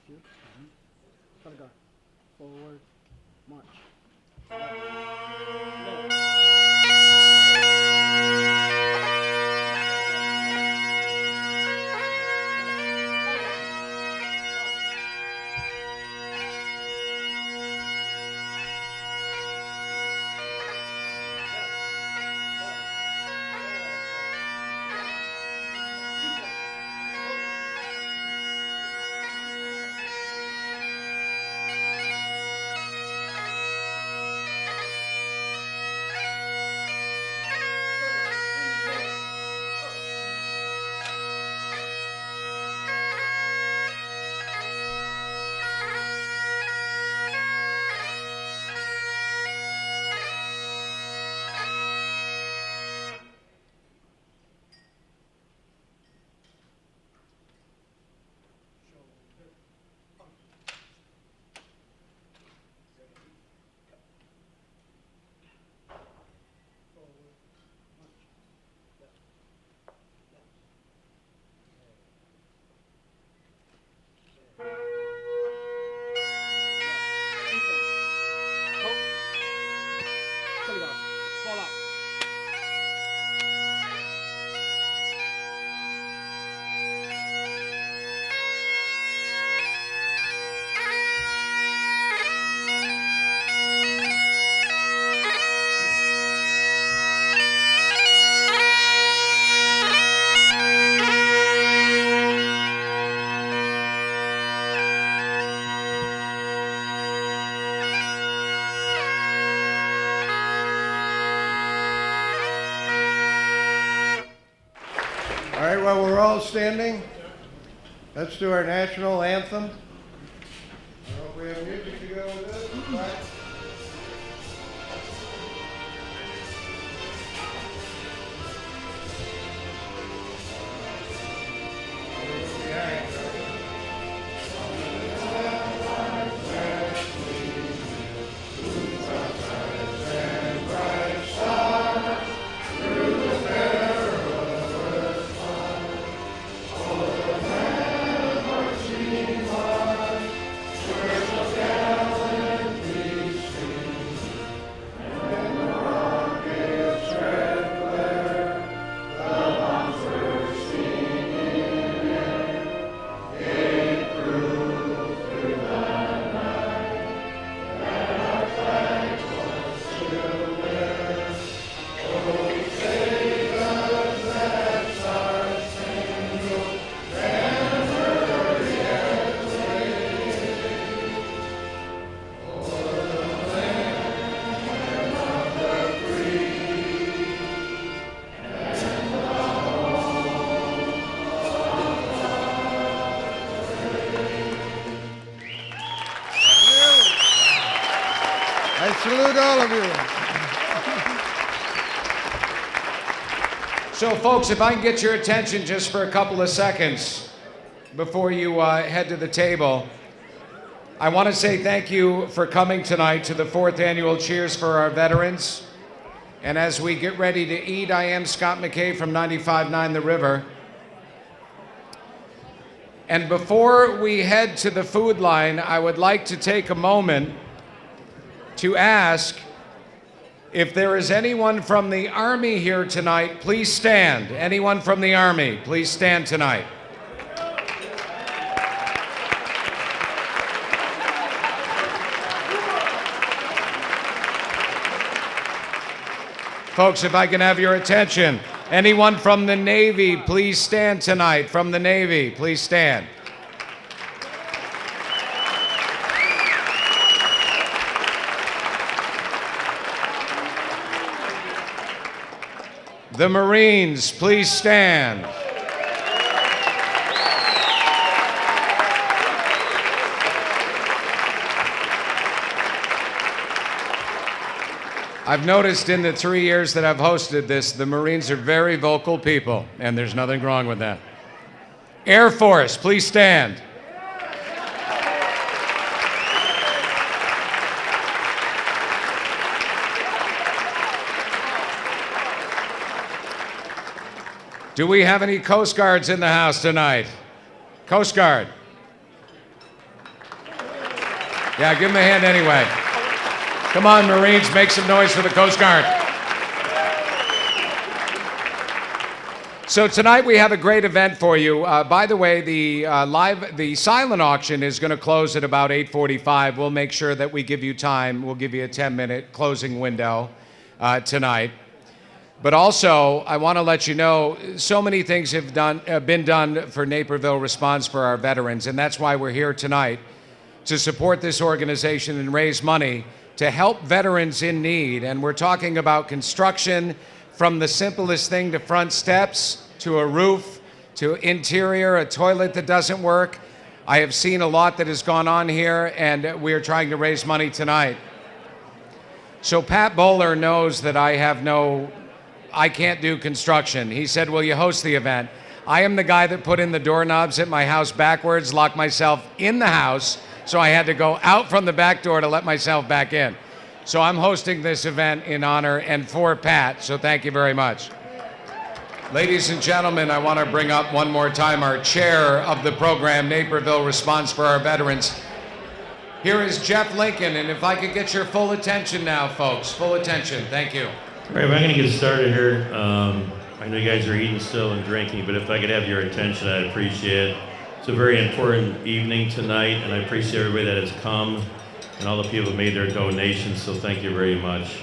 you. Color guard. Forward. March. All right, well, we're all standing. Let's do our national anthem. I hope we have music to go with it. Right. I salute all of you. So, folks, if I can get your attention just for a couple of seconds before you head to the table, I want to say thank you for coming tonight to the 4th annual Cheers for Our Veterans. And as we get ready to eat, I am Scott McKay from 95.9 The River. And before we head to the food line, I would like to take a moment to ask if there is anyone from the Army here tonight. Please stand. Anyone from the Army, please stand tonight. Folks, if I can have your attention. Anyone from the Navy, please stand tonight. From the Navy, please stand. The Marines, please stand. I've noticed in the 3 years that I've hosted this, the Marines are very vocal people, and there's nothing wrong with that. Air Force, please stand. Do we have any Coast Guards in the house tonight? Coast Guard. Yeah, give them a hand anyway. Come on, Marines, make some noise for the Coast Guard. So tonight we have a great event for you. By the way, the silent auction is going to close at about 8:45. We'll make sure that we give you time. We'll give you a 10-minute closing window tonight. But also, I want to let you know, so many things have been done for Naperville Responds for our veterans, and that's why we're here tonight, to support this organization and raise money to help veterans in need. And we're talking about construction, from the simplest thing to front steps, to a roof, to interior, a toilet that doesn't work. I have seen a lot that has gone on here, and we are trying to raise money tonight. So Pat Bowler knows that I can't do construction. He said, will you host the event? I am the guy that put in the doorknobs at my house backwards, locked myself in the house, so I had to go out from the back door to let myself back in. So I'm hosting this event in honor and for Pat, so thank you very much. Ladies and gentlemen, I want to bring up one more time our chair of the program, Naperville Responds for our veterans. Here is Jeff Lincoln, and if I could get your full attention now, folks, full attention, thank you. All right, I'm going to get started here. I know you guys are eating still and drinking, but if I could have your attention, I'd appreciate it. It's a very important evening tonight, and I appreciate everybody that has come and all the people who made their donations, so thank you very much.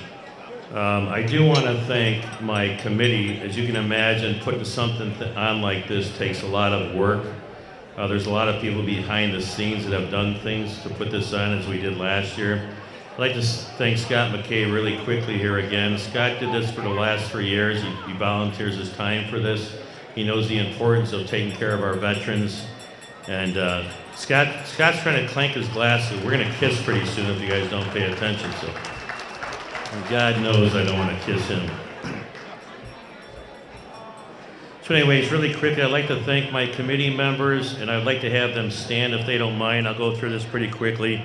I do want to thank my committee. As you can imagine, putting something on like this takes a lot of work. There's a lot of people behind the scenes that have done things to put this on, as we did last year. I'd like to thank Scott McKay really quickly here again. Scott did this for the last 3 years. He volunteers his time for this. He knows the importance of taking care of our veterans. And Scott's trying to clank his glasses. We're going to kiss pretty soon if you guys don't pay attention. So, and God knows I don't want to kiss him. So anyways, really quickly, I'd like to thank my committee members, and I'd like to have them stand if they don't mind. I'll go through this pretty quickly.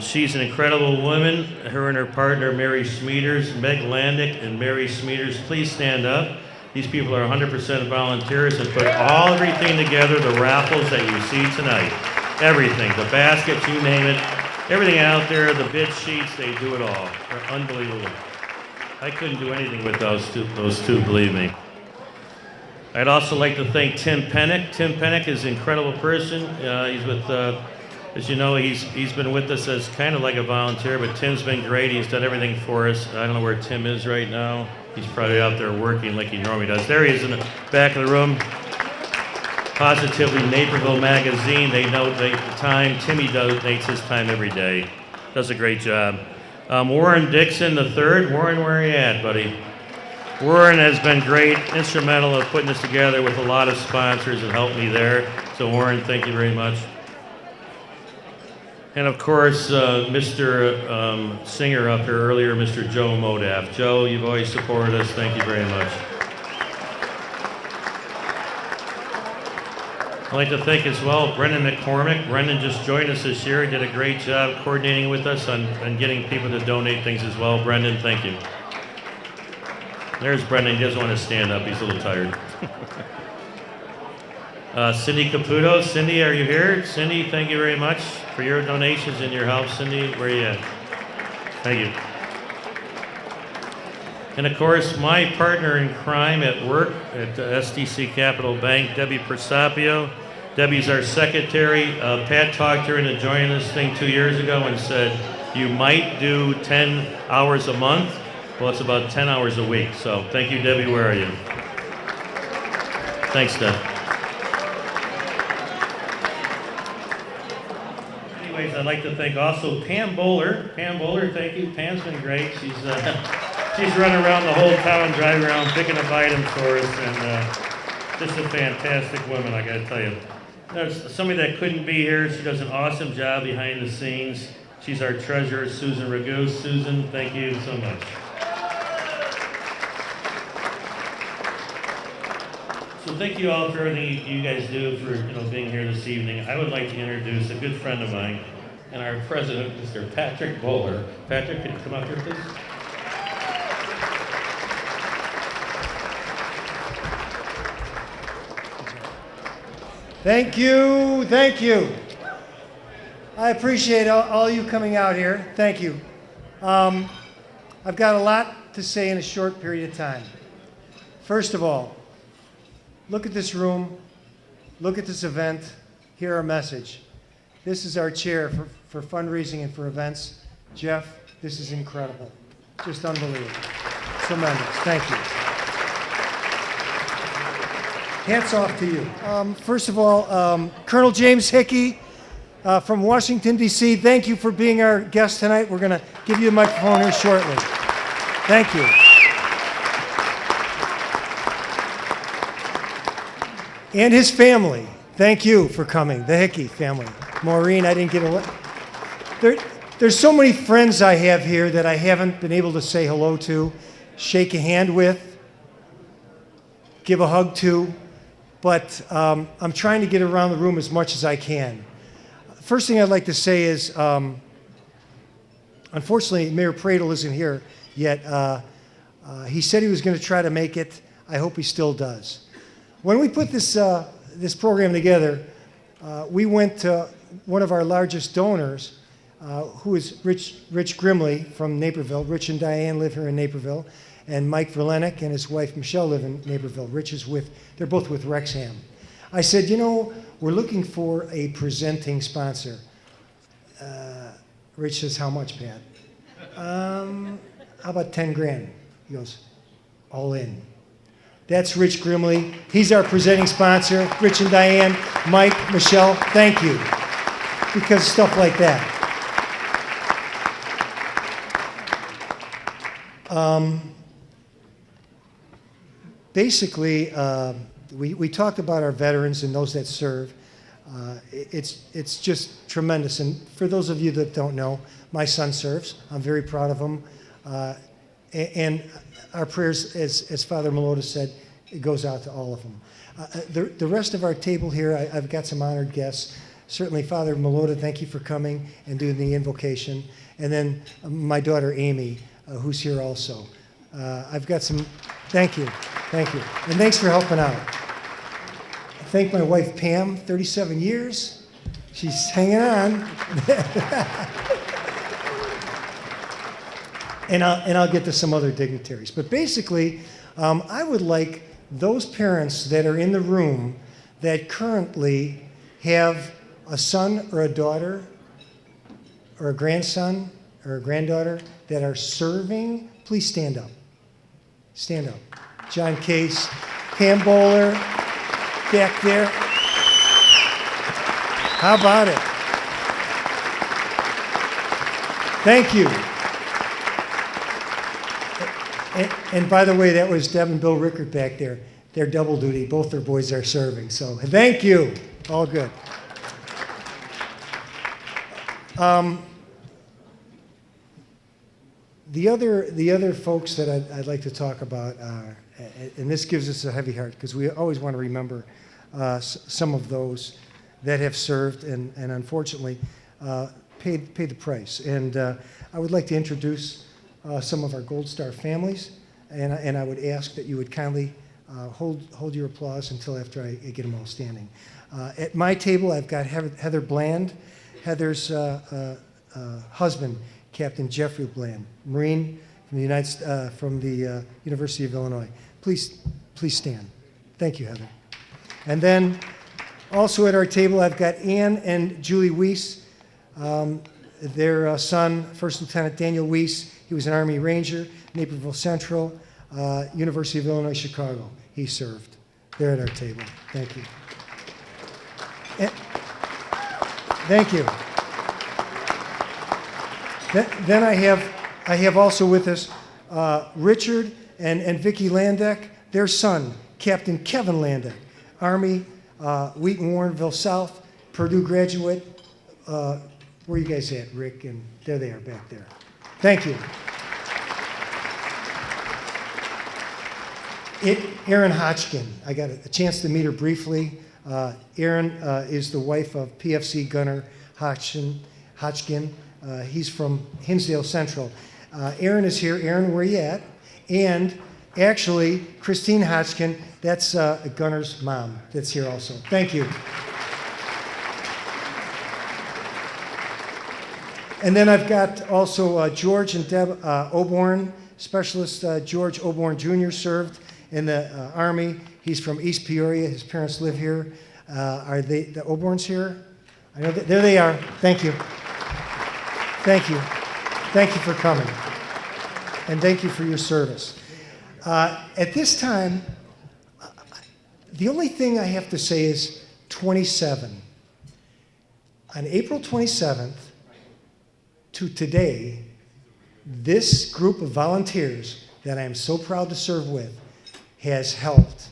She's an incredible woman. Her and her partner, Mary Smeeters, Meg Landick and Mary Smeeters, please stand up. These people are 100% volunteers and put everything together, the raffles that you see tonight. Everything, the baskets, you name it, everything out there, the bid sheets, they do it all. They're unbelievable. I couldn't do anything with those two, believe me. I'd also like to thank Tim Pennick. Tim Pennick is an incredible person. He's with, as you know, he's been with us as kind of like a volunteer, but Tim's been great. He's done everything for us. I don't know where Tim is right now. He's probably out there working like he normally does. There he is in the back of the room. Positively Naperville Magazine. They note the time. Timmy donates his time every day. Does a great job. Warren Dixon III. Warren, where are you at, buddy? Warren has been great, instrumental of putting this together with a lot of sponsors and helped me there. So Warren, thank you very much. And of course, Mr. Singer up here earlier, Mr. Joe Modaf. Joe, you've always supported us. Thank you very much. I'd like to thank as well Brendan McCormick. Brendan just joined us this year. He did a great job coordinating with us on getting people to donate things as well. Brendan, thank you. There's Brendan. He doesn't want to stand up. He's a little tired. Cindy Caputo. Cindy, are you here? Cindy, thank you very much for your donations and your help. Cindy, where are you at? Thank you. And of course, my partner in crime at work at SDC Capital Bank, Debbie Persapio. Debbie's our secretary. Pat talked her into joining this thing 2 years ago and said, you might do 10 hours a month. Well, it's about 10 hours a week. So thank you, Debbie. Where are you? Thanks, Deb. Anyways, I'd like to thank also Pam Bowler. Pam Bowler, thank you. Pam's been great. She's running around the whole town, driving around, picking up items for us, and just a fantastic woman, I gotta tell you. There's somebody that couldn't be here. She does an awesome job behind the scenes. She's our treasurer, Susan Raguse. Susan, thank you so much. So thank you all for everything you guys do for being here this evening. I would like to introduce a good friend of mine and our president, Mr. Patrick Bowler. Patrick, could you come up here, please? Thank you, thank you. I appreciate all you coming out here. Thank you. I've got a lot to say in a short period of time. First of all, look at this room, look at this event, hear our message. This is our chair for fundraising and for events. Jeff, this is incredible. Just unbelievable. Tremendous. Thank you. Hats off to you. First of all, Colonel James Hickey from Washington, D.C., thank you for being our guest tonight. We're going to give you the microphone here shortly. Thank you. And his family, thank you for coming, the Hickey family. Maureen, I didn't get a... There's so many friends I have here that I haven't been able to say hello to, shake a hand with, give a hug to, but I'm trying to get around the room as much as I can. First thing I'd like to say is, unfortunately, Mayor Pradle isn't here yet. He said he was going to try to make it. I hope he still does. When we put this program together, we went to one of our largest donors, who is Rich Grimley from Naperville. Rich and Diane live here in Naperville, and Mike Verlenick and his wife Michelle live in Naperville. Rich is they're both with Rexham. I said, you know, we're looking for a presenting sponsor. Rich says, how much, Pat? How about 10 grand? He goes, all in. That's Rich Grimley. He's our presenting sponsor. Rich and Diane, Mike, Michelle, thank you. Because stuff like that. Basically, we talked about our veterans and those that serve. It's just tremendous. And for those of you that don't know, my son serves. I'm very proud of him. And our prayers, as Father Melota said, it goes out to all of them. The rest of our table here, I've got some honored guests. Certainly, Father Melota, thank you for coming and doing the invocation. And then my daughter, Amy, who's here also. I've got some, thank you. And thanks for helping out. I thank my wife, Pam, 37 years. She's hanging on. and I'll get to some other dignitaries. But basically, I would like those parents that are in the room that currently have a son or a daughter or a grandson or a granddaughter that are serving, please stand up. Stand up. John Case, Pam Bowler, back there. How about it? Thank you. And by the way, that was Deb and Bill Rickert back there. They're double duty. Both their boys are serving. So thank you. All good. The other folks that I'd like to talk about, and this gives us a heavy heart because we always want to remember some of those that have served and unfortunately paid the price. And I would like to introduce some of our Gold Star families, and I would ask that you would kindly hold your applause until after I get them all standing. At my table, I've got Heather Bland, Heather's husband, Captain Jeffrey Bland, Marine from the University of Illinois. Please stand. Thank you, Heather. And then also at our table, I've got Ann and Julie Weiss. Their son, First Lieutenant Daniel Weiss, he was an Army Ranger, Naperville Central, University of Illinois, Chicago. He served. They're at our table. Thank you. Thank you. Then I have also with us Richard and Vicki Landeck, their son, Captain Kevin Landeck, Army, Wheaton Warrenville South, Purdue graduate. Where are you guys at, Rick? And there they are back there. Thank you. Erin Hodgkin, I got a chance to meet her briefly. Erin is the wife of PFC Gunner Hodgkin. He's from Hinsdale Central. Erin is here. Erin, where are you at? And actually, Christine Hodgkin, that's Gunner's mom that's here also. Thank you. And then I've got also George and Deb Oborn, Specialist George Oborn Jr. served in the Army. He's from East Peoria. His parents live here. Are they the Oborns here? I know there they are. Thank you. Thank you. Thank you for coming. And thank you for your service. At this time, the only thing I have to say is 27. On April 27th to today, this group of volunteers that I am so proud to serve with has helped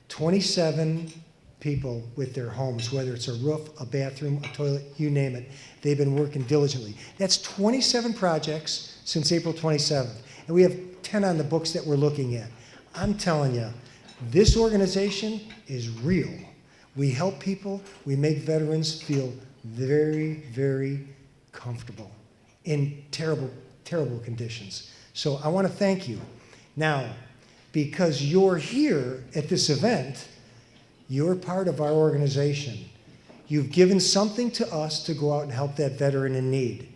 27 people with their homes, whether it's a roof, a bathroom, a toilet, you name it. They've been working diligently. That's 27 projects since April 27th. And we have 10 on the books that we're looking at. I'm telling you, this organization is real. We help people. We make veterans feel very, very comfortable in terrible, terrible conditions. So I want to thank you. Now, because you're here at this event, you're part of our organization. You've given something to us to go out and help that veteran in need.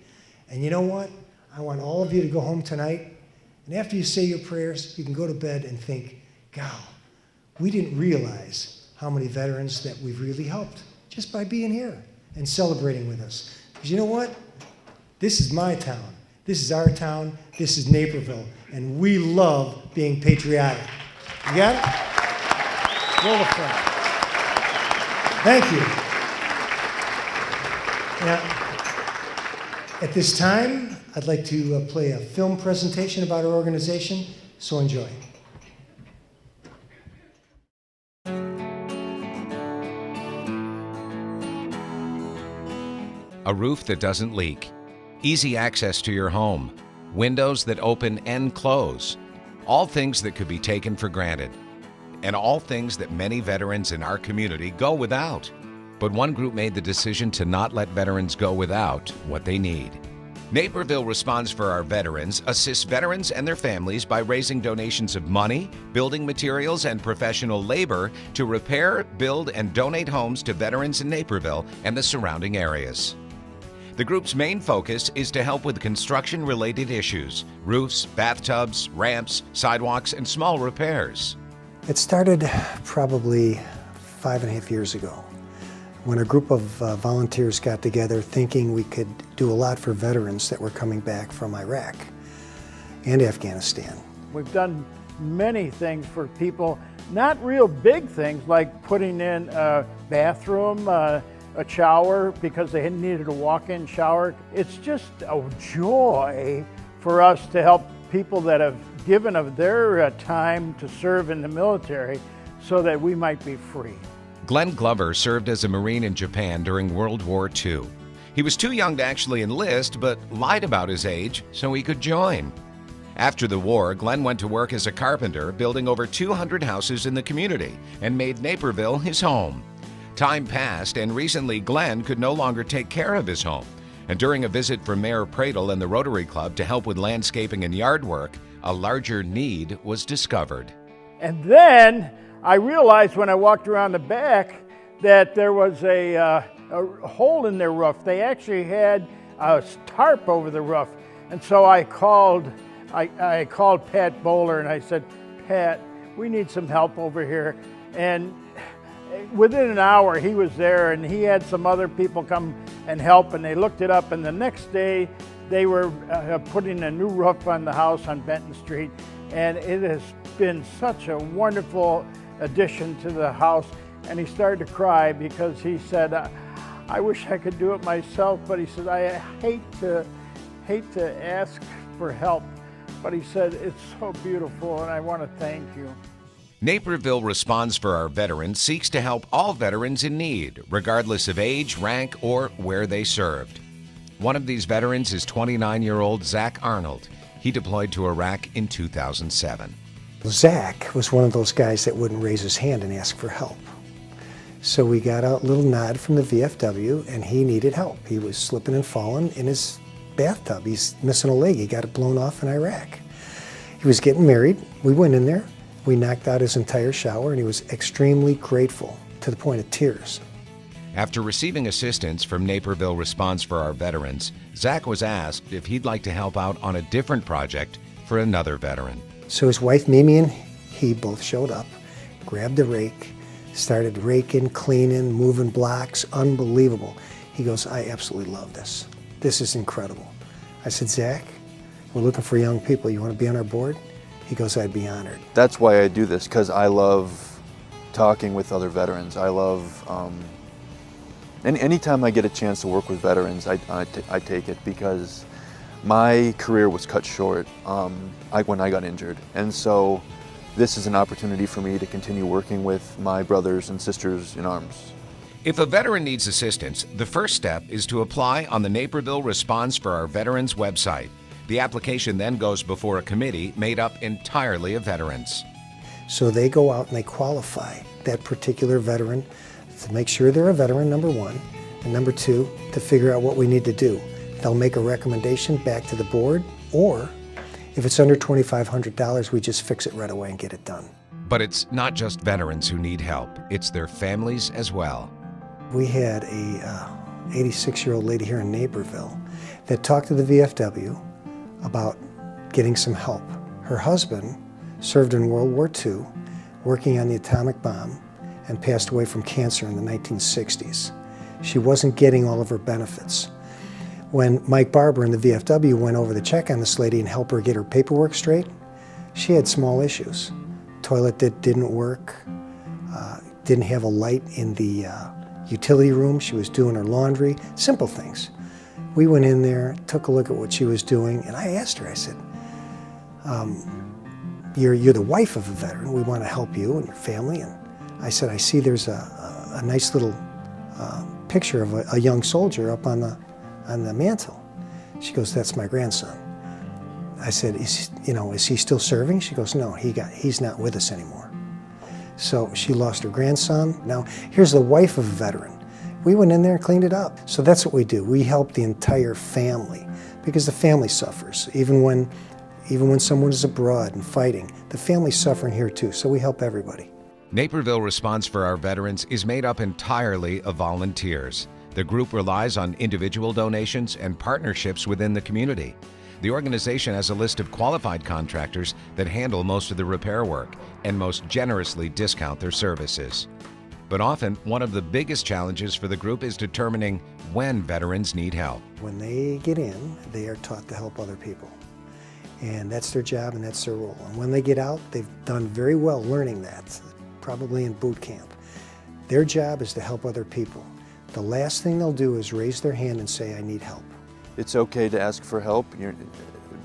And you know what? I want all of you to go home tonight, and after you say your prayers, you can go to bed and think, God, we didn't realize how many veterans that we've really helped just by being here and celebrating with us. Because you know what? This is my town. This is our town. This is Naperville. And we love being patriotic. You got it? Roll the flag. Thank you. Now, at this time, I'd like to play a film presentation about our organization, so enjoy. A roof that doesn't leak, easy access to your home, windows that open and close, all things that could be taken for granted, and all things that many veterans in our community go without. But one group made the decision to not let veterans go without what they need. Naperville Responds for Our Veterans assists veterans and their families by raising donations of money, building materials, and professional labor to repair, build, and donate homes to veterans in Naperville and the surrounding areas. The group's main focus is to help with construction-related issues: roofs, bathtubs, ramps, sidewalks, and small repairs. It started probably 5.5 years ago when a group of volunteers got together thinking we could do a lot for veterans that were coming back from Iraq and Afghanistan. We've done many things for people, not real big things like putting in a bathroom, a shower because they needed a walk-in shower. It's just a joy for us to help people that have given of their time to serve in the military so that we might be free. Glenn Glover served as a Marine in Japan during World War II. He was too young to actually enlist, but lied about his age so he could join. After the war, Glenn went to work as a carpenter, building over 200 houses in the community, and made Naperville his home. Time passed, and recently Glenn could no longer take care of his home. And during a visit from Mayor Pradle and the Rotary Club to help with landscaping and yard work, a larger need was discovered. And then I realized when I walked around the back that there was a hole in their roof. They actually had a tarp over the roof. And so I called Pat Bowler and I said, Pat, we need some help over here. And within an hour he was there, and he had some other people come and help, and they looked it up, and the next day they were putting a new roof on the house on Benton Street, and it has been such a wonderful addition to the house. And he started to cry because he said, I wish I could do it myself, but he said, I hate to ask for help, but he said, it's so beautiful and I want to thank you. Naperville Responds for Our Veterans seeks to help all veterans in need, regardless of age, rank, or where they served. One of these veterans is 29-year-old Zach Arnold. He deployed to Iraq in 2007. Zach was one of those guys that wouldn't raise his hand and ask for help. So we got a little nod from the VFW, and he needed help. He was slipping and falling in his bathtub. He's missing a leg. He got it blown off in Iraq. He was getting married. We went in there. We knocked out his entire shower, and he was extremely grateful to the point of tears. After receiving assistance from Naperville Responds for our veterans, Zach was asked if he'd like to help out on a different project for another veteran. So his wife Mimi and he both showed up, grabbed the rake, started raking, cleaning, moving blocks, unbelievable. He goes, I absolutely love this. This is incredible. I said, Zach, we're looking for young people. You want to be on our board? He goes, I'd be honored. That's why I do this, because I love talking with other veterans. I love, and anytime I get a chance to work with veterans, I take it, because my career was cut short when I got injured. And so this is an opportunity for me to continue working with my brothers and sisters in arms. If a veteran needs assistance, the first step is to apply on the Naperville Responds for Our Veterans website. The application then goes before a committee made up entirely of veterans. So they go out and they qualify that particular veteran to make sure they're a veteran, number one, and number two, to figure out what we need to do. They'll make a recommendation back to the board, or if it's under $2,500, we just fix it right away and get it done. But it's not just veterans who need help, it's their families as well. We had a 86-year-old lady here in Naperville that talked to the VFW about getting some help. Her husband served in World War II, working on the atomic bomb, and passed away from cancer in the 1960s. She wasn't getting all of her benefits. When Mike Barber and the VFW went over to check on this lady and help her get her paperwork straight, she had small issues. Toilet that didn't work, didn't have a light in the utility room, she was doing her laundry, simple things. We went in there, took a look at what she was doing, and I asked her, I said, you're the wife of a veteran, we want to help you and your family. And I said, I see there's a nice little picture of a young soldier up on the mantle. She goes, that's my grandson. I said, is he still serving? She goes, no, he's not with us anymore. So she lost her grandson. Now, here's the wife of a veteran. We went in there and cleaned it up. So that's what we do. We help the entire family, because the family suffers. Even when someone is abroad and fighting, the family's suffering here too, so we help everybody. Naperville Responds for Our Veterans is made up entirely of volunteers. The group relies on individual donations and partnerships within the community. The organization has a list of qualified contractors that handle most of the repair work and most generously discount their services. But often, one of the biggest challenges for the group is determining when veterans need help. When they get in, they are taught to help other people. And that's their job and that's their role. And when they get out, they've done very well learning that, probably in boot camp. Their job is to help other people. The last thing they'll do is raise their hand and say, I need help. It's okay to ask for help.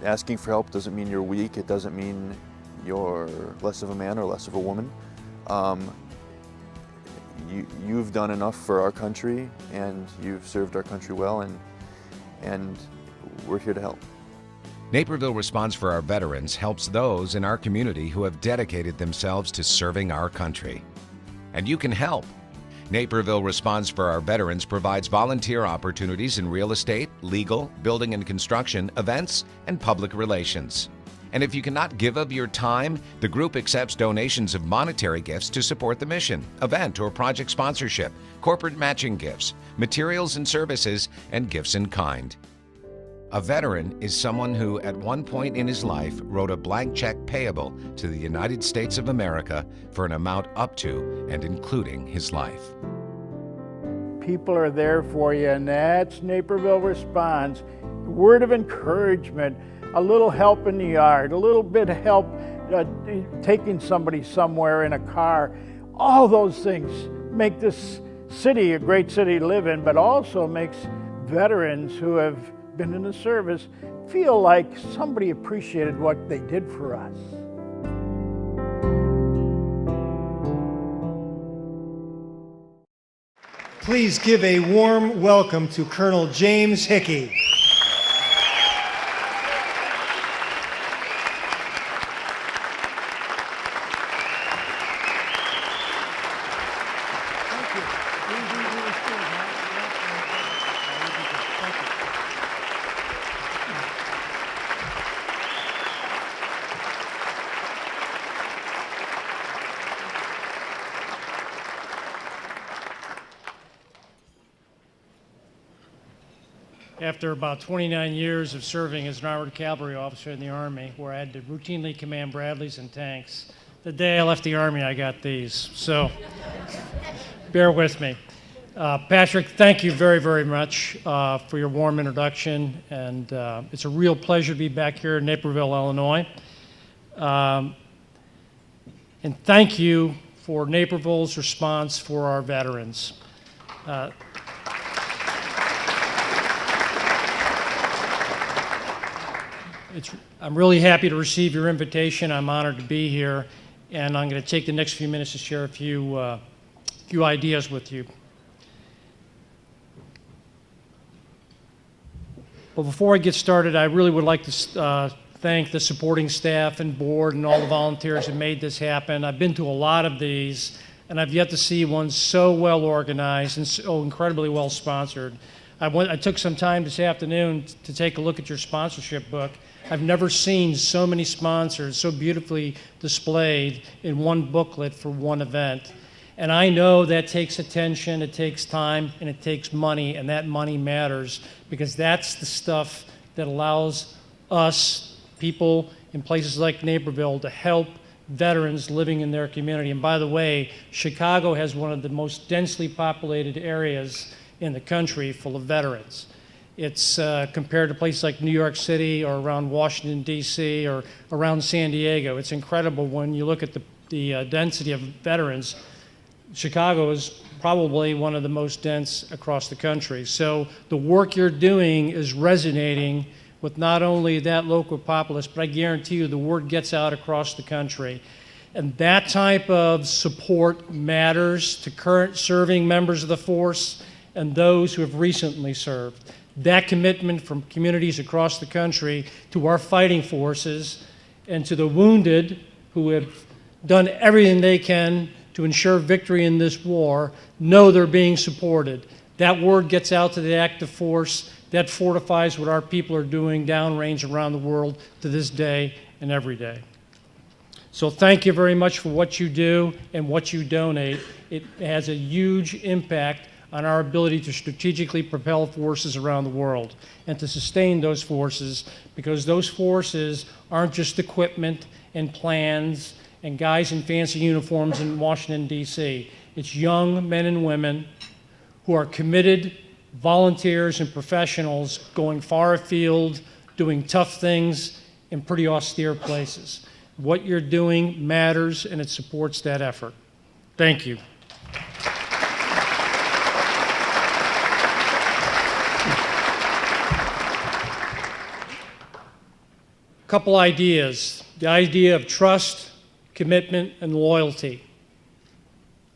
Asking for help doesn't mean you're weak. It doesn't mean you're less of a man or less of a woman. You've done enough for our country, and you've served our country well, and we're here to help. Naperville Responds for Our Veterans helps those in our community who have dedicated themselves to serving our country. And you can help. Naperville Responds for Our Veterans provides volunteer opportunities in real estate, legal, building and construction, events, and public relations. And if you cannot give of your time, the group accepts donations of monetary gifts to support the mission, event or project sponsorship, corporate matching gifts, materials and services, and gifts in kind. A veteran is someone who, at one point in his life, wrote a blank check payable to the United States of America for an amount up to and including his life. People are there for you, and that's Naperville Responds. A word of encouragement, a little help in the yard, a little bit of help taking somebody somewhere in a car. All those things make this city a great city to live in, but also makes veterans who have been in the service feel like somebody appreciated what they did for us. Please give a warm welcome to Colonel James Hickey. after about 29 years of serving as an armored cavalry officer in the Army, where I had to routinely command Bradleys and tanks. The day I left the Army, I got these, so bear with me. Patrick, thank you very, very much for your warm introduction, and it's a real pleasure to be back here in Naperville, Illinois. And thank you for Naperville's response for our veterans. I'm really happy to receive your invitation. I'm honored to be here, and I'm going to take the next few minutes to share a few ideas with you. But before I get started, I really would like to thank the supporting staff and board and all the volunteers who made this happen. I've been to a lot of these, and I've yet to see one so well organized and so incredibly well sponsored. I took some time this afternoon to take a look at your sponsorship book. I've never seen so many sponsors so beautifully displayed in one booklet for one event. And I know that takes attention, it takes time, and it takes money, and that money matters because that's the stuff that allows us, people in places like Naperville, to help veterans living in their community. And by the way, Chicago has one of the most densely populated areas in the country full of veterans. It's compared to places like New York City or around Washington, D.C. or around San Diego. It's incredible when you look at the density of veterans. Chicago is probably one of the most dense across the country. So the work you're doing is resonating with not only that local populace, but I guarantee you the word gets out across the country. And that type of support matters to current serving members of the force and those who have recently served. That commitment from communities across the country to our fighting forces and to the wounded who have done everything they can to ensure victory in this war, know they're being supported. That word gets out to the active force. That fortifies what our people are doing downrange around the world to this day and every day. So thank you very much for what you do and what you donate. It has a huge impact on our ability to strategically propel forces around the world and to sustain those forces, because those forces aren't just equipment and plans and guys in fancy uniforms in Washington, D.C. It's young men and women who are committed volunteers and professionals going far afield, doing tough things in pretty austere places. What you're doing matters, and it supports that effort. Thank you. Couple ideas. The idea of trust, commitment, and loyalty.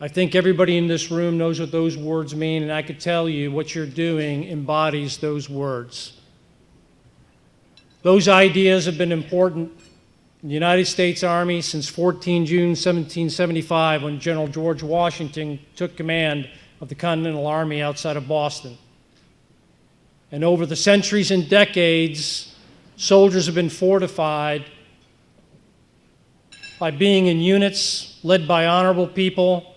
I think everybody in this room knows what those words mean, and I could tell you what you're doing embodies those words. Those ideas have been important in the United States Army since 14 June 1775, when General George Washington took command of the Continental Army outside of Boston. And over the centuries and decades, soldiers have been fortified by being in units led by honorable people,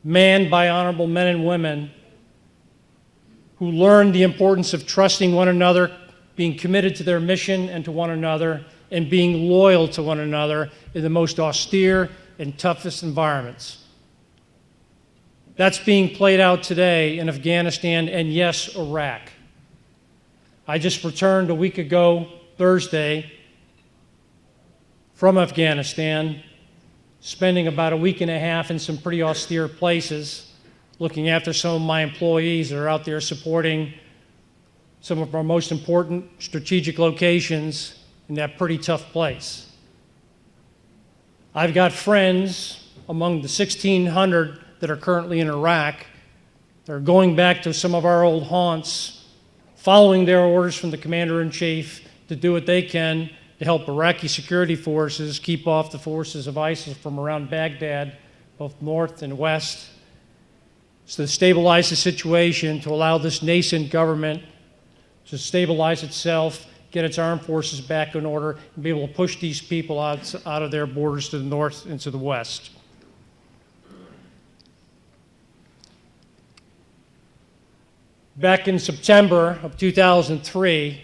manned by honorable men and women who learned the importance of trusting one another, being committed to their mission and to one another, and being loyal to one another in the most austere and toughest environments. That's being played out today in Afghanistan and, yes, Iraq. I just returned a week ago, Thursday, from Afghanistan, spending about a week and a half in some pretty austere places, looking after some of my employees that are out there supporting some of our most important strategic locations in that pretty tough place. I've got friends among the 1,600 that are currently in Iraq that are going back to some of our old haunts, following their orders from the Commander-in-Chief to do what they can to help Iraqi security forces keep off the forces of ISIL from around Baghdad, both north and west, so to stabilize the situation, to allow this nascent government to stabilize itself, get its armed forces back in order, and be able to push these people out of their borders to the north and to the west. Back in September of 2003,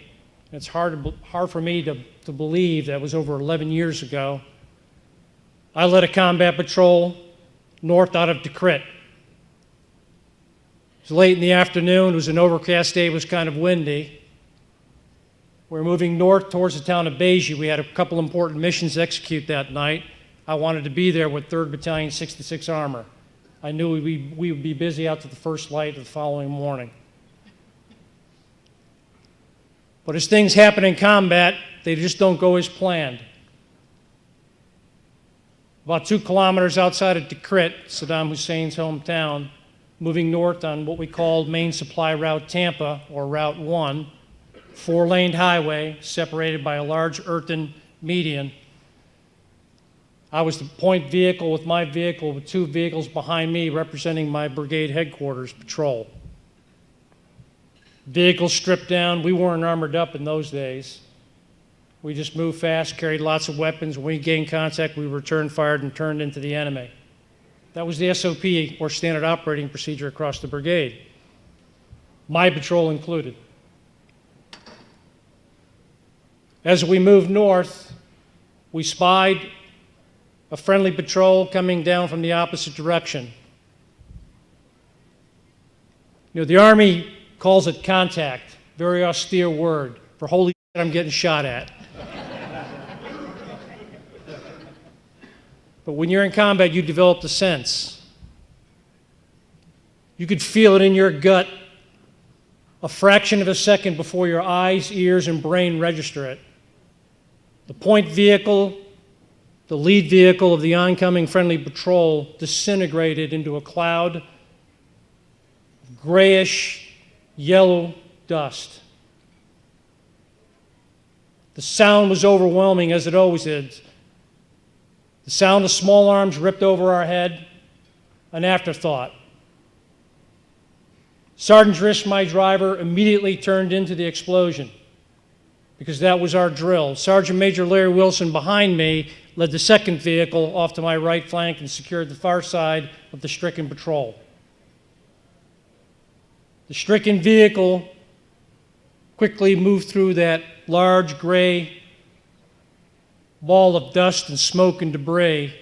it's hard for me to believe that was over 11 years ago, I led a combat patrol north out of Tikrit. It was late in the afternoon. It was an overcast day. It was kind of windy. We were moving north towards the town of Beji. We had a couple important missions to execute that night. I wanted to be there with 3rd Battalion, 66 Armor. I knew we would be busy out to the first light of the following morning. But as things happen in combat, they just don't go as planned. About 2 kilometers outside of Tikrit, Saddam Hussein's hometown, moving north on what we called Main Supply Route Tampa, or Route 1, 4-lane highway separated by a large earthen median. I was the point vehicle with my vehicle with 2 vehicles behind me representing my brigade headquarters patrol. Vehicles stripped down. We weren't armored up in those days. We just moved fast, carried lots of weapons. When we gained contact, we returned fired and turned into the enemy. That was the SOP, or standard operating procedure, across the brigade, my patrol included. As we moved north, we spied a friendly patrol coming down from the opposite direction. You know, the Army calls it contact, very austere word for holy shit, I'm getting shot at. But when you're in combat, you develop the sense. You could feel it in your gut a fraction of a second before your eyes, ears, and brain register it. The point vehicle, the lead vehicle of the oncoming friendly patrol, disintegrated into a cloud of grayish, yellow dust. The sound was overwhelming, as it always is. The sound of small arms ripped over our head, an afterthought. Sergeant Drish, my driver, immediately turned into the explosion because that was our drill. Sergeant Major Larry Wilson behind me led the 2nd vehicle off to my right flank and secured the far side of the stricken patrol. The stricken vehicle quickly moved through that large gray ball of dust and smoke and debris,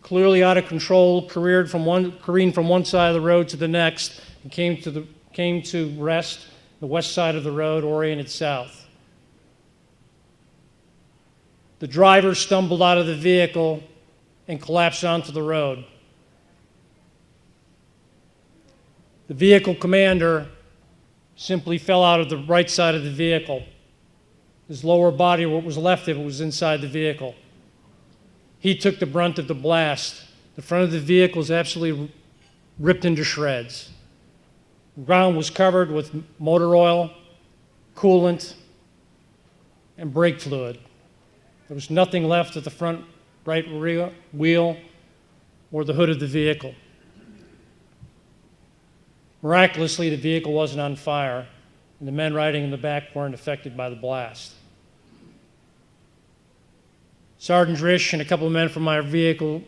clearly out of control, careened from one side of the road to the next, and came to rest the west side of the road, oriented south. The driver stumbled out of the vehicle and collapsed onto the road. The vehicle commander simply fell out of the right side of the vehicle. His lower body, what was left of it, was inside the vehicle. He took the brunt of the blast. The front of the vehicle was absolutely ripped into shreds. The ground was covered with motor oil, coolant, and brake fluid. There was nothing left at the front right rear wheel or the hood of the vehicle. Miraculously, the vehicle wasn't on fire, and the men riding in the back weren't affected by the blast. Sergeant Drish and a couple of men from my vehicle,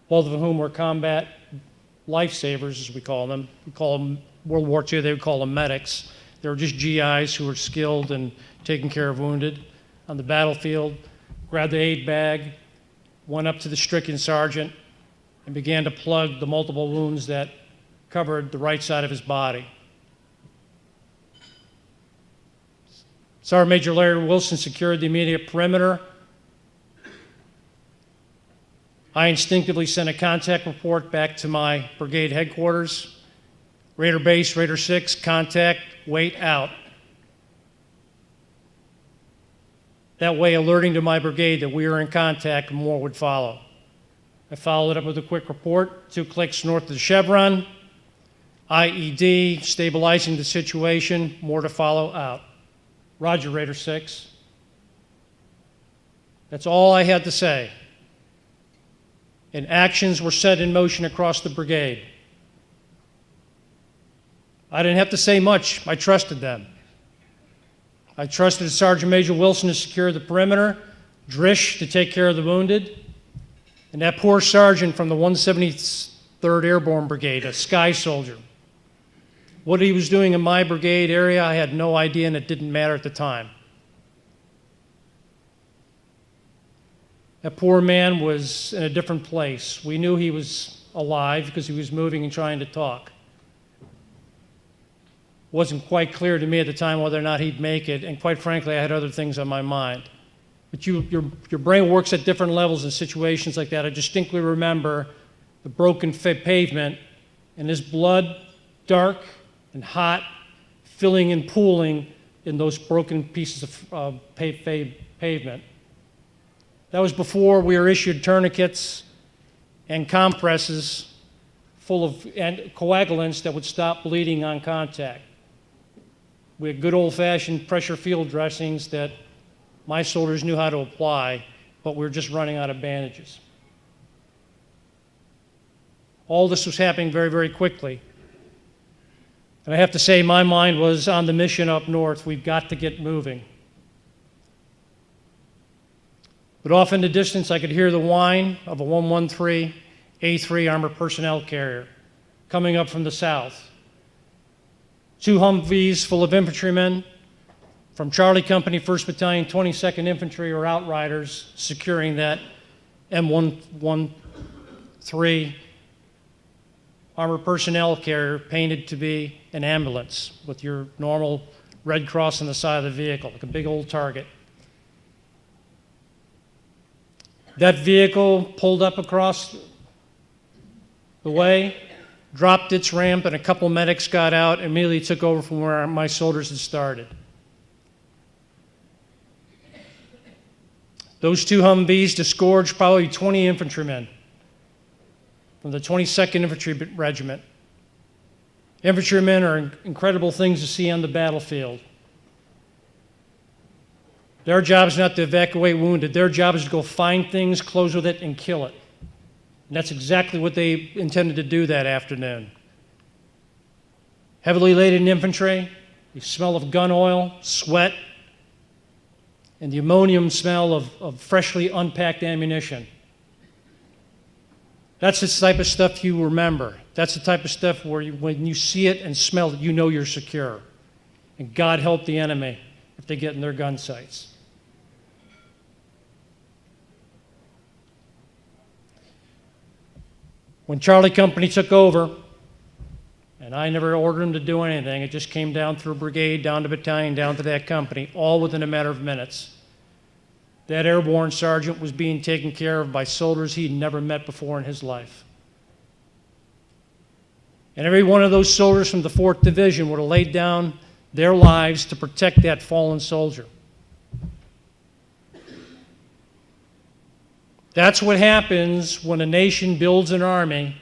both of whom were combat lifesavers, as we call them. We call them, World War II, they would call them medics. They were just GIs who were skilled in taking care of wounded on the battlefield, grabbed the aid bag, went up to the stricken sergeant, and began to plug the multiple wounds that covered the right side of his body. Sergeant Major Larry Wilson secured the immediate perimeter. I instinctively sent a contact report back to my brigade headquarters. Raider Base, Raider 6, contact, wait, out. That way, alerting to my brigade that we were in contact and more would follow. I followed up with a quick report, 2 clicks north of the Chevron, IED, stabilizing the situation, more to follow, out. Roger, Raider 6. That's all I had to say. And actions were set in motion across the brigade. I didn't have to say much. I trusted them. I trusted Sergeant Major Wilson to secure the perimeter, Drish to take care of the wounded, and that poor sergeant from the 173rd Airborne Brigade, a sky soldier, What he was doing in my brigade area, I had no idea, and it didn't matter at the time. That poor man was in a different place. We knew he was alive because he was moving and trying to talk. Wasn't quite clear to me at the time whether or not he'd make it, and quite frankly, I had other things on my mind. But your brain works at different levels in situations like that. I distinctly remember the broken pavement and his blood, dark and hot, filling and pooling in those broken pieces of pavement. That was before we were issued tourniquets and compresses full of coagulants that would stop bleeding on contact. We had good old-fashioned pressure field dressings that my soldiers knew how to apply, but we were just running out of bandages. All this was happening very, very quickly. And I have to say, my mind was on the mission up north. We've got to get moving. But off in the distance, I could hear the whine of a 113 A3 armored personnel carrier coming up from the south. 2 Humvees full of infantrymen from Charlie Company, 1st Battalion, 22nd Infantry, or Outriders, securing that M113 armored personnel carrier painted to be an ambulance with your normal Red Cross on the side of the vehicle, like a big old target. That vehicle pulled up across the way, dropped its ramp, and a couple medics got out and immediately took over from where my soldiers had started. Those 2 Humvees disgorged probably 20 infantrymen from the 22nd Infantry Regiment. Infantrymen are incredible things to see on the battlefield. Their job is not to evacuate wounded. Their job is to go find things, close with it, and kill it. And that's exactly what they intended to do that afternoon. Heavily laden infantry, the smell of gun oil, sweat, and the ammonium smell of freshly unpacked ammunition. That's the type of stuff you remember. That's the type of stuff where when you see it and smell it, you know you're secure. And God help the enemy if they get in their gun sights. When Charlie Company took over, and I never ordered them to do anything, it just came down through brigade, down to battalion, down to that company, all within a matter of minutes. That airborne sergeant was being taken care of by soldiers he'd never met before in his life. And every one of those soldiers from the 4th Division would have laid down their lives to protect that fallen soldier. That's what happens when a nation builds an army,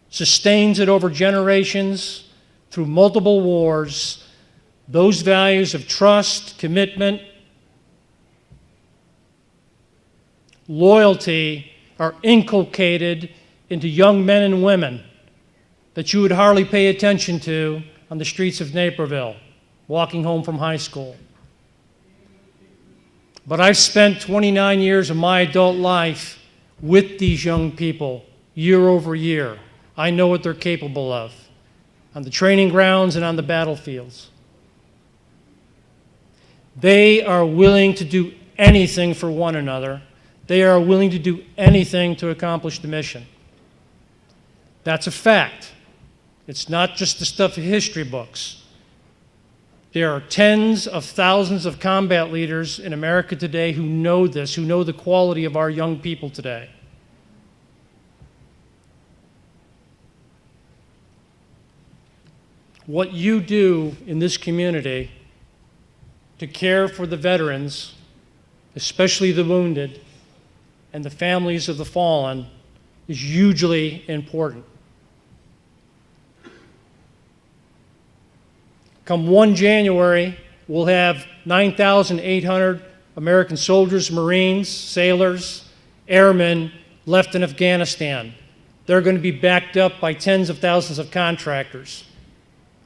sustains it over generations through multiple wars. Those values of trust, commitment, loyalty are inculcated into young men and women that you would hardly pay attention to on the streets of Naperville, walking home from high school. But I've spent 29 years of my adult life with these young people, year over year. I know what they're capable of on the training grounds and on the battlefields. They are willing to do anything for one another. They are willing to do anything to accomplish the mission. That's a fact. It's not just the stuff of history books. There are tens of thousands of combat leaders in America today who know this, who know the quality of our young people today. What you do in this community to care for the veterans, especially the wounded, and the families of the fallen, is hugely important. Come 1 January, we'll have 9,800 American soldiers, Marines, sailors, airmen left in Afghanistan. They're going to be backed up by tens of thousands of contractors,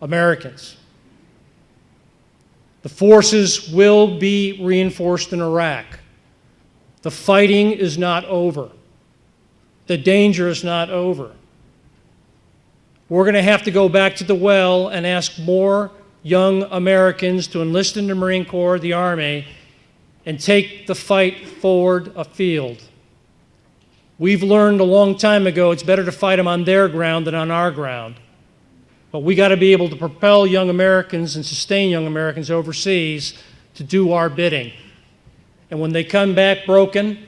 Americans. The forces will be reinforced in Iraq. The fighting is not over. The danger is not over. We're going to have to go back to the well and ask more young Americans to enlist in the Marine Corps, the Army, and take the fight forward afield. We've learned a long time ago it's better to fight them on their ground than on our ground. But we got to be able to propel young Americans and sustain young Americans overseas to do our bidding. And when they come back broken,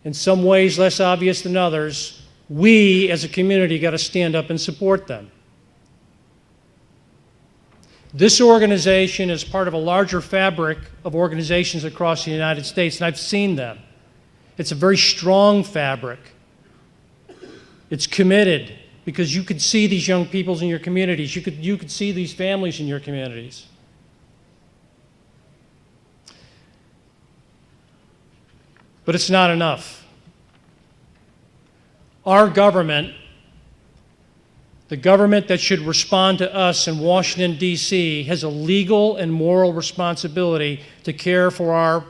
in some ways less obvious than others, we as a community got to stand up and support them. This organization is part of a larger fabric of organizations across the United States, and I've seen them. It's a very strong fabric. It's committed because you could see these young people in your communities. You could see these families in your communities. But it's not enough. Our government, the government that should respond to us in Washington, D.C., has a legal and moral responsibility to care for our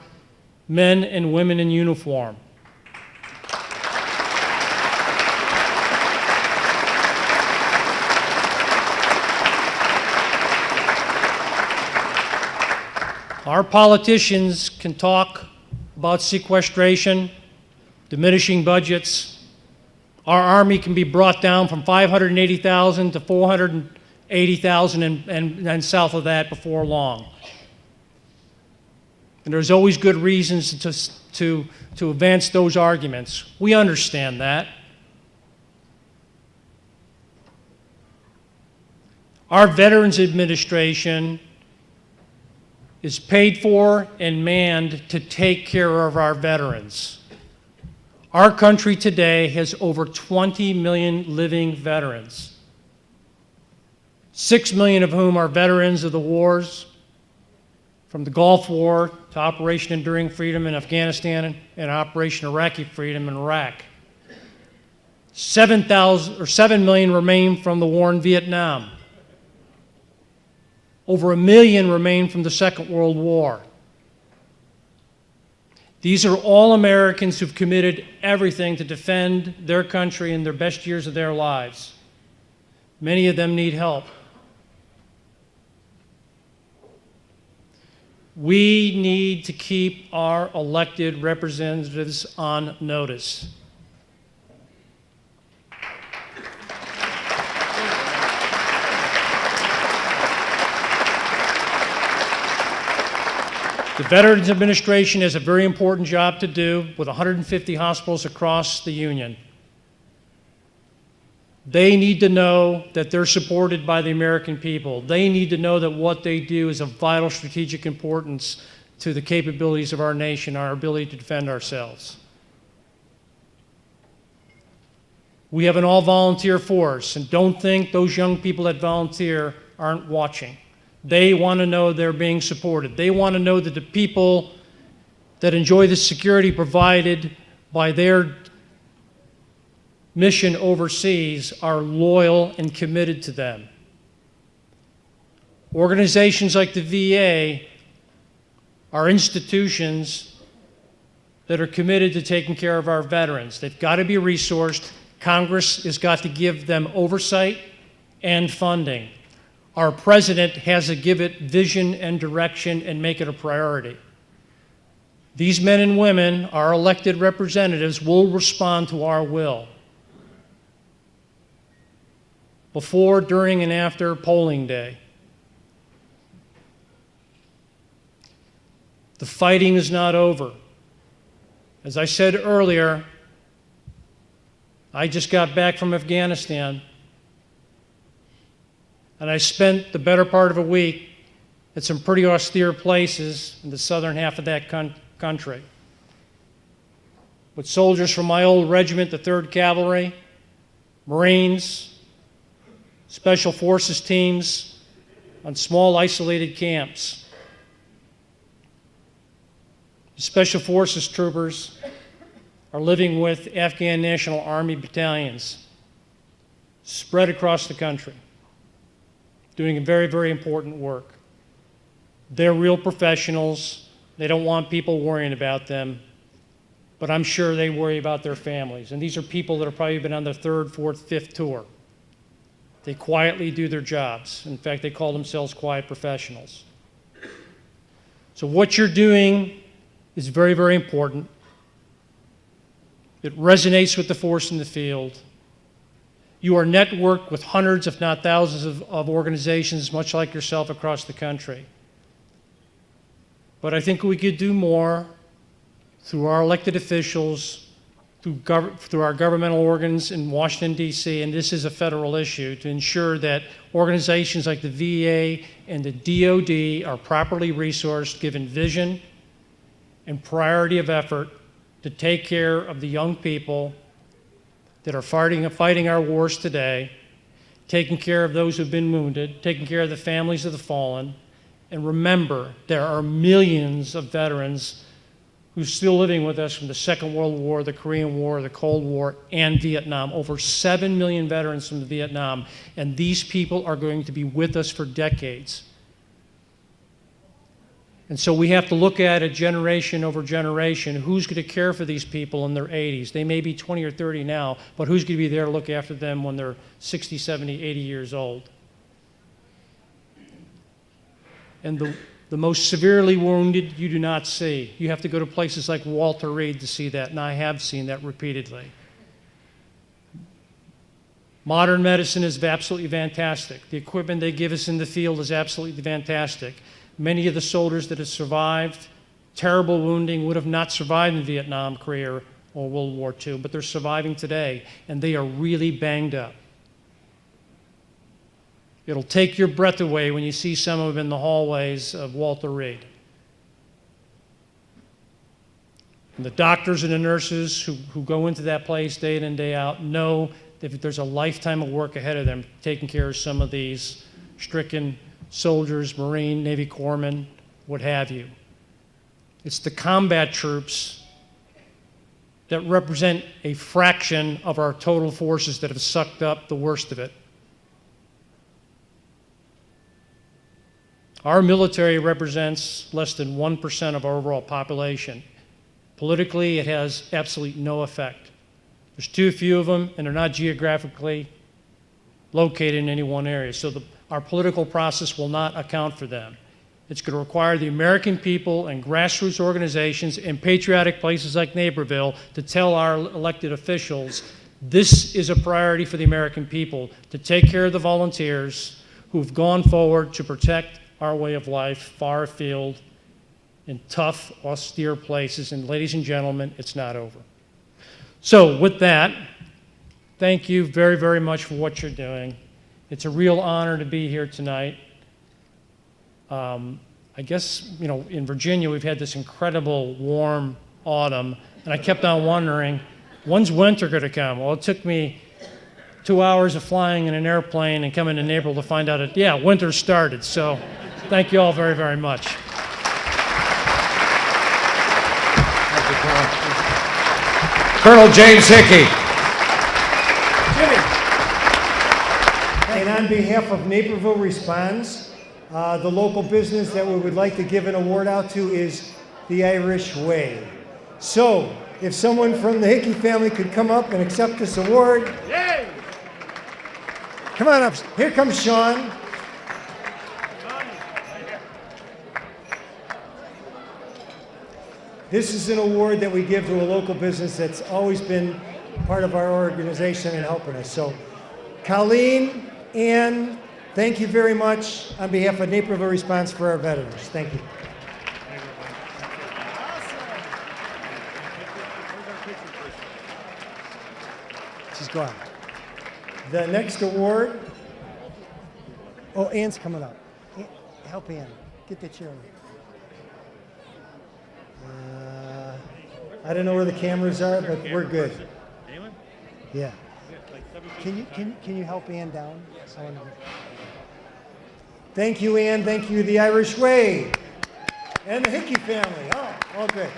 men and women in uniform. Our politicians can talk about sequestration, diminishing budgets. Our Army can be brought down from 580,000 to 480,000 and south of that before long. And there's always good reasons to advance those arguments. We understand that. Our Veterans Administration is paid for and manned to take care of our veterans. Our country today has over 20 million living veterans, 6 million of whom are veterans of the wars, from the Gulf War to Operation Enduring Freedom in Afghanistan and Operation Iraqi Freedom in Iraq. 7 million remain from the war in Vietnam. Over 1 million remain from the Second World War. These are all Americans who've committed everything to defend their country in their best years of their lives. Many of them need help. We need to keep our elected representatives on notice. The Veterans Administration has a very important job to do with 150 hospitals across the Union. They need to know that they're supported by the American people. They need to know that what they do is of vital strategic importance to the capabilities of our nation, our ability to defend ourselves. We have an all-volunteer force, and don't think those young people that volunteer aren't watching. They want to know they're being supported. They want to know that the people that enjoy the security provided by their mission overseas are loyal and committed to them. Organizations like the VA are institutions that are committed to taking care of our veterans. They've got to be resourced. Congress has got to give them oversight and funding. Our president has to give it vision and direction and make it a priority. These men and women, our elected representatives, will respond to our will before, during, and after polling day. The fighting is not over. As I said earlier, I just got back from Afghanistan, and I spent the better part of a week at some pretty austere places in the southern half of that country with soldiers from my old regiment, the 3rd Cavalry, Marines, Special Forces teams on small isolated camps. The Special Forces troopers are living with Afghan National Army battalions spread across the country, doing very, very important work. They're real professionals. They don't want people worrying about them, but I'm sure they worry about their families. And these are people that have probably been on their 3rd, 4th, 5th tour. They quietly do their jobs. In fact, they call themselves quiet professionals. So what you're doing is very, very important. It resonates with the force in the field. You are networked with hundreds, if not thousands, of organizations, much like yourself, across the country. But I think we could do more through our elected officials, through our governmental organs in Washington, D.C., and this is a federal issue, to ensure that organizations like the VA and the DoD are properly resourced, given vision and priority of effort to take care of the young people that are fighting our wars today, taking care of those who've been wounded, taking care of the families of the fallen. And remember, there are millions of veterans who's still living with us from the Second World War, the Korean War, the Cold War, and Vietnam. Over 7 million veterans from Vietnam, and these people are going to be with us for decades. And so we have to look at it generation over generation. Who's going to care for these people in their 80s? They may be 20 or 30 now, but who's going to be there to look after them when they're 60, 70, 80 years old? And the most severely wounded you do not see. You have to go to places like Walter Reed to see that, and I have seen that repeatedly. Modern medicine is absolutely fantastic. The equipment they give us in the field is absolutely fantastic. Many of the soldiers that have survived terrible wounding would have not survived in Vietnam, Korea, or World War II, but they're surviving today, and they are really banged up. It'll take your breath away when you see some of them in the hallways of Walter Reed. And the doctors and the nurses who go into that place day in and day out know that there's a lifetime of work ahead of them taking care of some of these stricken soldiers, Marine, Navy corpsmen, what have you. It's the combat troops that represent a fraction of our total forces that have sucked up the worst of it. Our military represents less than 1% of our overall population. Politically, it has absolutely no effect. There's too few of them, and they're not geographically located in any one area. So our political process will not account for them. It's going to require the American people and grassroots organizations in patriotic places like Naperville to tell our elected officials, this is a priority for the American people, to take care of the volunteers who've gone forward to protect our way of life far afield in tough, austere places. And ladies and gentlemen, it's not over. So with that, thank you very, very much for what you're doing. It's a real honor to be here tonight. I guess, you know, in Virginia, we've had this incredible warm autumn, and I kept on wondering, when's winter going to come? Well, it took me 2 hours of flying in an airplane and coming to Naperville to find out that, yeah, winter started. So thank you all very, very much. Colonel James Hickey. Jimmy. And on behalf of Naperville Responds, the local business that we would like to give an award out to is the Irish Way. So, if someone from the Hickey family could come up and accept this award. Yay! Come on up. Here comes Sean. This is an award that we give to a local business that's always been part of our organization and helping us. So, Colleen, Ann, thank you very much on behalf of Naperville Response for our veterans. Thank you. She's gone. The next award. Oh, Ann's coming up. Help Ann. Get the chair. I don't know where the cameras are, but we're good. Yeah. Can you help Ann down? Thank you, Ann. Thank you, the Irish Way and the Hickey family. Oh, all good.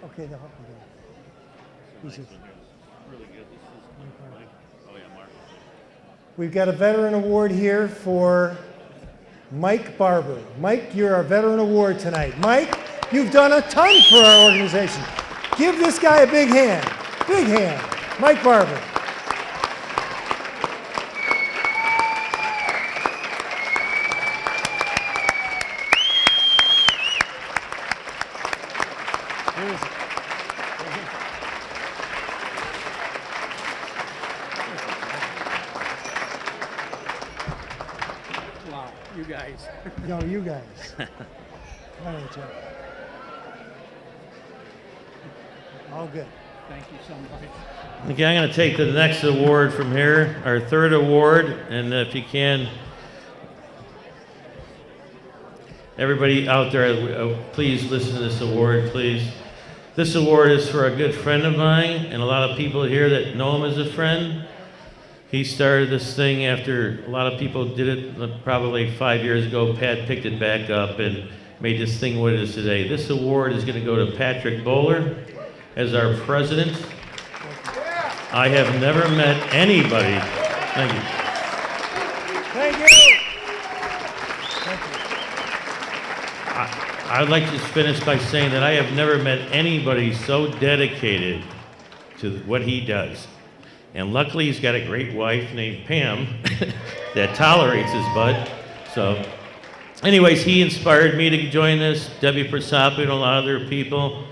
Okay, they'll help me down. We've got a veteran award here for Mike Barber. Mike, you're our veteran award tonight. Mike, You've done a ton for our organization. Give this guy a big hand. Big hand. Mike Barber. Wow, you guys. No, you guys. All right, Jeff. All good. Thank you so much. Okay, I'm going to take the next award from here, our third award, and if you can, everybody out there, please listen to this award, please. This award is for a good friend of mine, and a lot of people here that know him as a friend. He started this thing after a lot of people did it probably 5 years ago. Pat picked it back up and made this thing what it is today. This award is going to go to Patrick Bowler as our president. I have never met anybody. Thank you. Thank you. I'd like to just finish by saying that I have never met anybody so dedicated to what he does. And luckily, he's got a great wife named Pam that tolerates his butt. So, anyways, he inspired me to join this. Debbie Prasapi and a lot of other people.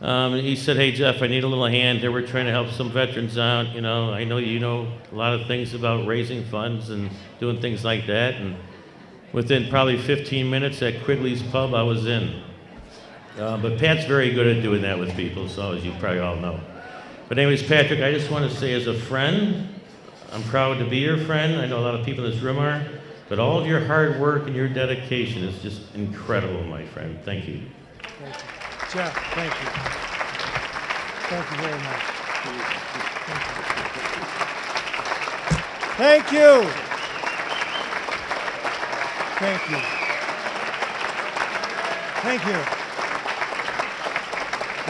He said, "Hey Jeff, I need a little hand here. We're trying to help some veterans out. You know, I know you know a lot of things about raising funds and doing things like that." And within probably 15 minutes at Quigley's Pub, I was in. But Pat's very good at doing that with people, so as you probably all know. But anyways, Patrick, I just want to say as a friend, I'm proud to be your friend. I know a lot of people in this room are. But all of your hard work and your dedication is just incredible, my friend. Thank you. Thank you. Jeff, thank you. Thank you very much. Thank you. Thank you. Thank you.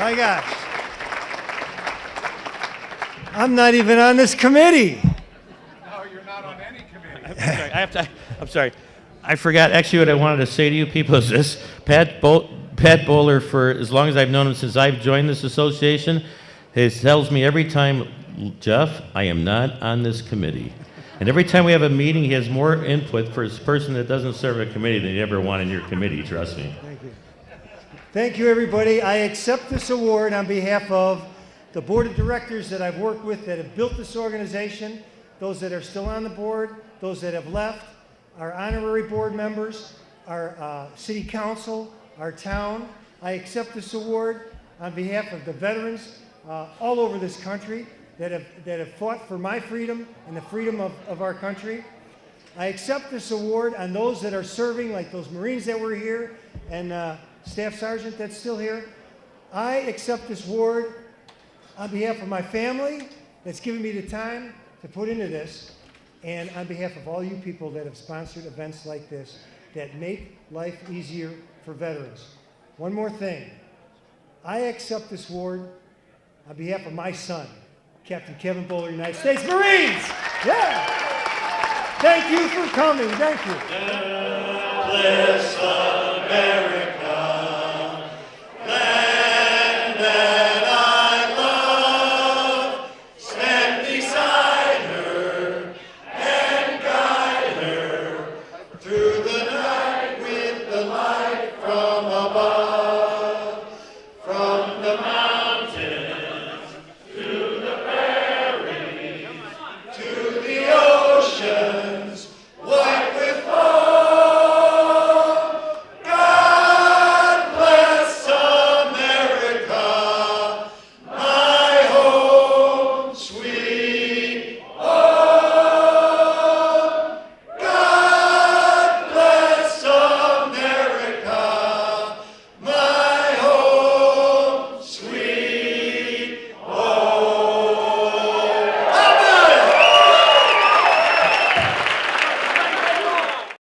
My gosh. I'm not even on this committee. No, you're not on any committee. I'm sorry. I forgot. Actually, what I wanted to say to you people is this. Pat Bowler, for as long as I've known him, since I've joined this association, he tells me every time, "Jeff, I am not on this committee." And every time we have a meeting, he has more input for his person that doesn't serve a committee than you ever want in your committee, trust me. Thank you. Thank you, everybody. I accept this award on behalf of the board of directors that I've worked with that have built this organization, those that are still on the board, those that have left, our honorary board members, our city council, our town. I accept this award on behalf of the veterans all over this country that have fought for my freedom and the freedom of our country. I accept this award on those that are serving, like those Marines that were here and Staff Sergeant that's still here. I accept this award on behalf of my family that's given me the time to put into this, and on behalf of all you people that have sponsored events like this that make life easier for veterans. One more thing. I accept this award on behalf of my son, Captain Kevin Bowler, United States Marines. Yeah. Thank you for coming. Thank you. Bless America.